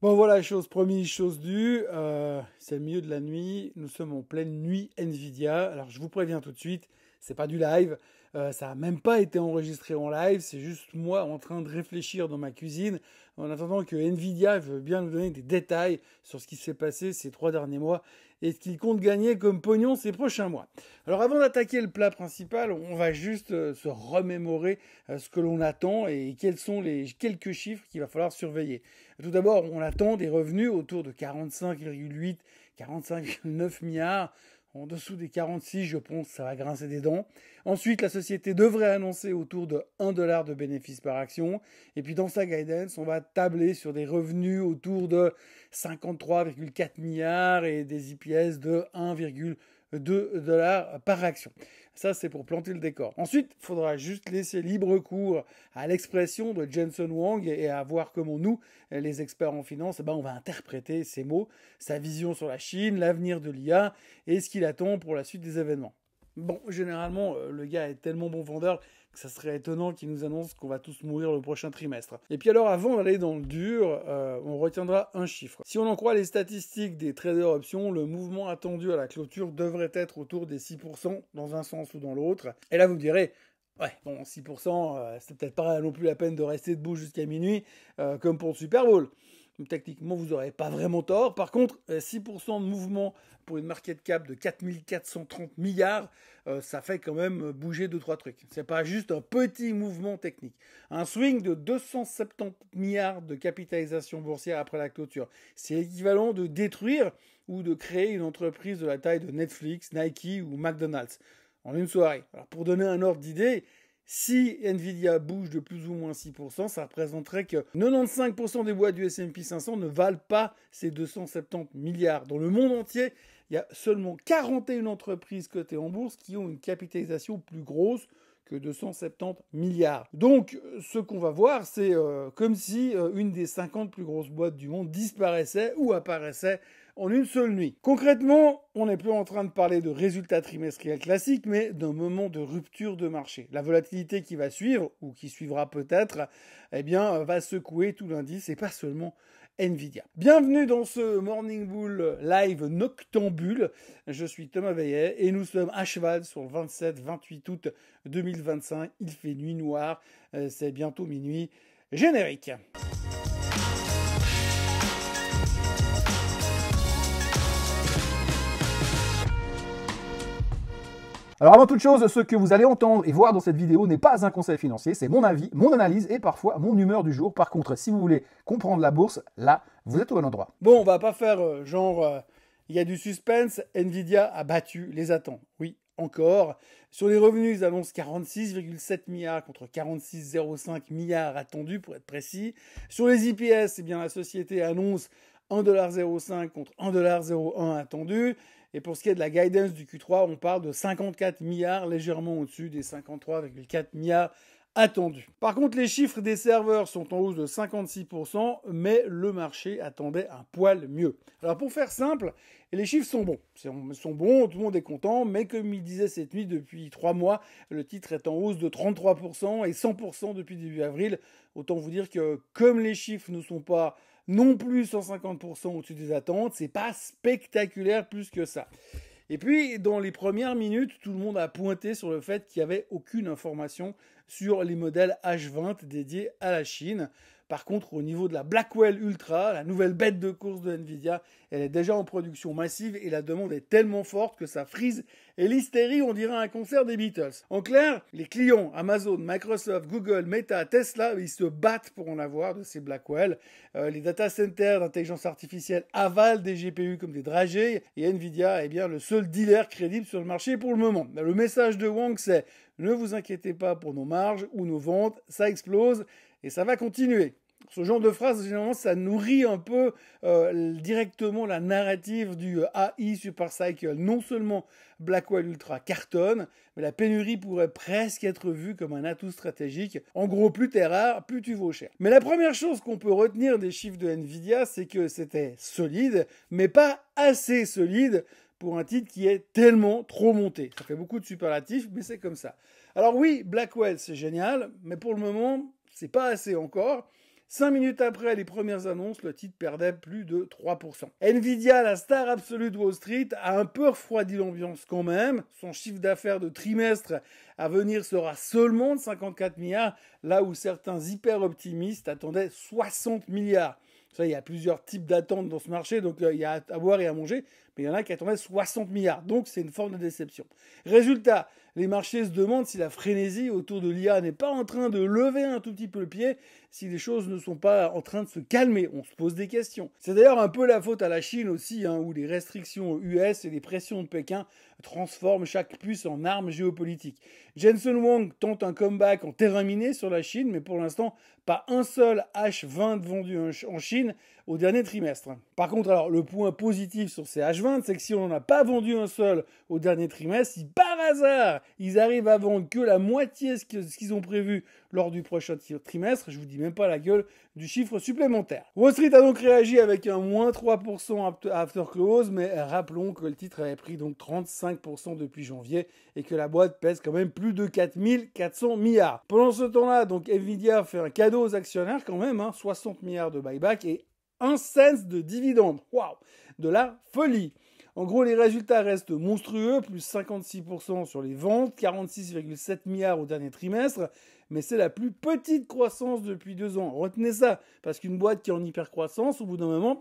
Bon voilà, chose promise, chose due, c'est le milieu de la nuit, nous sommes en pleine nuit Nvidia. Alors je vous préviens tout de suite, c'est pas du live, ça a même pas été enregistré en live, c'est juste moi en train de réfléchir dans ma cuisine en attendant que Nvidia veut bien nous donner des détails sur ce qui s'est passé ces 3 derniers mois et ce qu'il compte gagner comme pognon ces prochains mois. Alors avant d'attaquer le plat principal, on va juste se remémorer ce que l'on attend et quels sont les quelques chiffres qu'il va falloir surveiller. Tout d'abord, on attend des revenus autour de 45,8, 45,9 milliards. En dessous des 46, je pense que ça va grincer des dents. Ensuite, la société devrait annoncer autour de 1 dollar de bénéfice par action. Et puis dans sa guidance, on va tabler sur des revenus autour de 53,4 milliards et des EPS de 1,2 dollars par action. Ça, c'est pour planter le décor. Ensuite, il faudra juste laisser libre cours à l'expression de Jensen Huang et à voir comment nous, les experts en finance, on va interpréter ces mots, sa vision sur la Chine, l'avenir de l'IA et ce qu'il attend pour la suite des événements. Bon, généralement, le gars est tellement bon vendeur que ça serait étonnant qu'il nous annonce qu'on va tous mourir le prochain trimestre. Et puis alors, avant d'aller dans le dur, on retiendra un chiffre. Si on en croit les statistiques des traders options, le mouvement attendu à la clôture devrait être autour des 6% dans un sens ou dans l'autre. Et là, vous me direz, ouais, bon, 6%, c'est peut-être pas non plus la peine de rester debout jusqu'à minuit, comme pour le Super Bowl. Techniquement, vous n'aurez pas vraiment tort. Par contre, 6% de mouvement pour une market cap de 4430 milliards, ça fait quand même bouger 2-3 trucs. C'est pas juste un petit mouvement technique. Un swing de 270 milliards de capitalisation boursière après la clôture, c'est l'équivalent de détruire ou de créer une entreprise de la taille de Netflix, Nike ou McDonald's en une soirée. Alors pour donner un ordre d'idée, si Nvidia bouge de plus ou moins 6%, ça représenterait que 95% des boîtes du S&P 500 ne valent pas ces 270 milliards. Dans le monde entier, il y a seulement 41 entreprises cotées en bourse qui ont une capitalisation plus grosse que 270 milliards. Donc, ce qu'on va voir, c'est comme si une des 50 plus grosses boîtes du monde disparaissait ou apparaissait en une seule nuit. Concrètement, on n'est plus en train de parler de résultats trimestriels classiques, mais d'un moment de rupture de marché. La volatilité qui va suivre, ou qui suivra peut-être, va secouer tout l'indice et pas seulement Nvidia. Bienvenue dans ce Morning Bull live noctambule. Je suis Thomas Veillet et nous sommes à cheval sur le 27-28 août 2025. Il fait nuit noire, c'est bientôt minuit. Générique. Alors avant toute chose, ce que vous allez entendre et voir dans cette vidéo n'est pas un conseil financier, c'est mon avis, mon analyse et parfois mon humeur du jour. Par contre, si vous voulez comprendre la bourse, là, vous êtes au bon endroit. Bon, on va pas faire il y a du suspense, Nvidia a battu les attentes. Oui, encore. Sur les revenus, ils annoncent 46,7 milliards contre 46,05 milliards attendus pour être précis. Sur les EPS, la société annonce 1,05$ contre 1,01$ attendu. Et pour ce qui est de la guidance du Q3, on parle de 54 milliards, légèrement au-dessus des 53,4 milliards attendus. Par contre, les chiffres des serveurs sont en hausse de 56%, mais le marché attendait un poil mieux. Alors pour faire simple, les chiffres sont bons. Ils sont bons, tout le monde est content, mais comme il disait cette nuit, depuis 3 mois, le titre est en hausse de 33% et 100% depuis début avril. Autant vous dire que comme les chiffres ne sont pas non plus 150% au-dessus des attentes, c'est pas spectaculaire plus que ça. Et puis, dans les premières minutes, tout le monde a pointé sur le fait qu'il n'y avait aucune information sur les modèles H20 dédiés à la Chine. Par contre, au niveau de la Blackwell Ultra, la nouvelle bête de course de Nvidia, elle est déjà en production massive et la demande est tellement forte que ça frise et l'hystérie, on dirait un concert des Beatles. En clair, les clients Amazon, Microsoft, Google, Meta, Tesla, ils se battent pour en avoir de ces Blackwell. Les data centers d'intelligence artificielle avalent des GPU comme des dragées et Nvidia est bien le seul dealer crédible sur le marché pour le moment. Le message de Wang, c'est ne vous inquiétez pas pour nos marges ou nos ventes, ça explose et ça va continuer. Ce genre de phrase, généralement, ça nourrit un peu directement la narrative du AI Supercycle. Non seulement Blackwell Ultra cartonne, mais la pénurie pourrait presque être vue comme un atout stratégique. En gros, plus t'es rare, plus tu vaux cher. Mais la première chose qu'on peut retenir des chiffres de Nvidia, c'est que c'était solide, mais pas assez solide pour un titre qui est tellement trop monté. Ça fait beaucoup de superlatifs, mais c'est comme ça. Alors oui, Blackwell, c'est génial, mais pour le moment, c'est pas assez encore. 5 minutes après les premières annonces, le titre perdait plus de 3%. Nvidia, la star absolue de Wall Street, a un peu refroidi l'ambiance quand même. Son chiffre d'affaires de trimestre à venir sera seulement de 54 milliards, là où certains hyper optimistes attendaient 60 milliards. Ça, il y a plusieurs types d'attentes dans ce marché, donc il y a à boire et à manger, mais il y en a qui attendaient 60 milliards, donc c'est une forme de déception. Résultat, les marchés se demandent si la frénésie autour de l'IA n'est pas en train de lever un tout petit peu le pied, si les choses ne sont pas en train de se calmer. On se pose des questions. C'est d'ailleurs un peu la faute à la Chine aussi, où les restrictions US et les pressions de Pékin transforment chaque puce en arme géopolitique. Jensen Huang tente un comeback en terrain miné sur la Chine, mais pour l'instant, pas un seul H20 vendu en Chine au dernier trimestre. Par contre, alors, le point positif sur ces H20, c'est que si on n'en a pas vendu un seul au dernier trimestre, si par hasard, ils arrivent à vendre que la moitié de ce qu'ils ont prévu lors du prochain trimestre, je vous dis même pas la gueule du chiffre supplémentaire. Wall Street a donc réagi avec un moins 3% after close, mais rappelons que le titre avait pris donc 35% depuis janvier et que la boîte pèse quand même plus de 4400 milliards. Pendant ce temps-là, donc Nvidia fait un cadeau aux actionnaires quand même, 60 milliards de buyback et 1 cent de dividende. Waouh, de la folie. En gros, les résultats restent monstrueux, plus 56% sur les ventes, 46,7 milliards au dernier trimestre, mais c'est la plus petite croissance depuis 2 ans. Retenez ça, parce qu'une boîte qui est en hypercroissance, au bout d'un moment,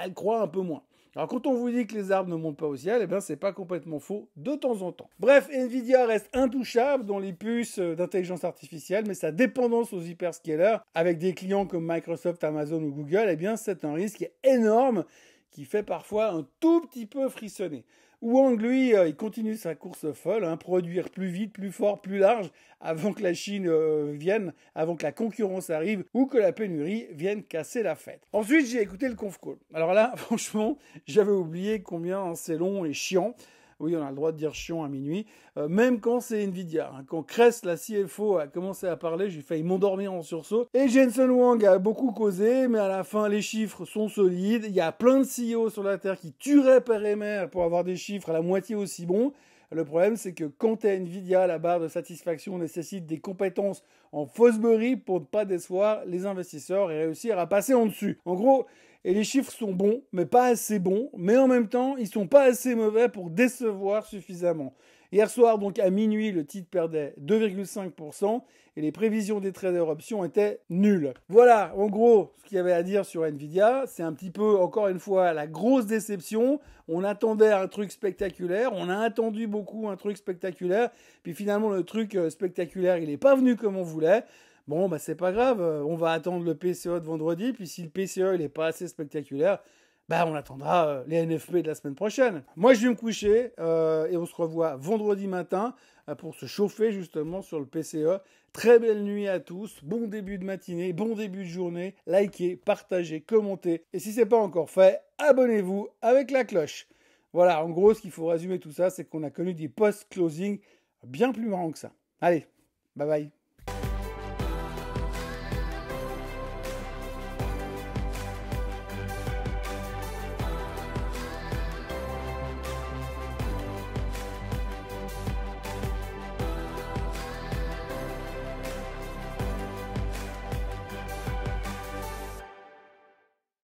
elle croît un peu moins. Alors quand on vous dit que les arbres ne montent pas au ciel, c'est pas complètement faux de temps en temps. Bref, Nvidia reste intouchable dans les puces d'intelligence artificielle, mais sa dépendance aux hyperscalers, avec des clients comme Microsoft, Amazon ou Google, c'est un risque énorme qui fait parfois un tout petit peu frissonner. Wang, lui, il continue sa course folle, produire plus vite, plus fort, plus large, avant que la Chine vienne, avant que la concurrence arrive, ou que la pénurie vienne casser la fête. Ensuite, j'ai écouté le conf call. Alors là, franchement, j'avais oublié combien c'est long et chiant. Oui, on a le droit de dire chiant à minuit, même quand c'est Nvidia. Quand Crest, la CFO, a commencé à parler, j'ai failli m'endormir en sursaut. Et Jensen Huang a beaucoup causé, mais à la fin, les chiffres sont solides. Il y a plein de CEO sur la Terre qui tueraient père et mère pour avoir des chiffres à la moitié aussi bons. Le problème, c'est que quand t'es Nvidia, la barre de satisfaction nécessite des compétences en Fosbury pour ne pas décevoir les investisseurs et réussir à passer en dessus. En gros, et les chiffres sont bons, mais pas assez bons, mais en même temps, ils sont pas assez mauvais pour décevoir suffisamment. Hier soir, donc à minuit, le titre perdait 2,5% et les prévisions des traders options étaient nulles. Voilà, en gros, ce qu'il y avait à dire sur Nvidia. C'est un petit peu, encore une fois, la grosse déception. On attendait un truc spectaculaire, on a attendu beaucoup un truc spectaculaire, puis finalement, le truc spectaculaire, il n'est pas venu comme on voulait. Bon, c'est pas grave, on va attendre le PCE de vendredi, puis si le PCE il est pas assez spectaculaire, on attendra les NFP de la semaine prochaine. Moi, je vais me coucher et on se revoit vendredi matin pour se chauffer justement sur le PCE. Très belle nuit à tous, bon début de matinée, bon début de journée. Likez, partagez, commentez. Et si c'est pas encore fait, abonnez-vous avec la cloche. Voilà, en gros, ce qu'il faut résumer tout ça, c'est qu'on a connu des post-closing bien plus marrants que ça. Allez, bye bye.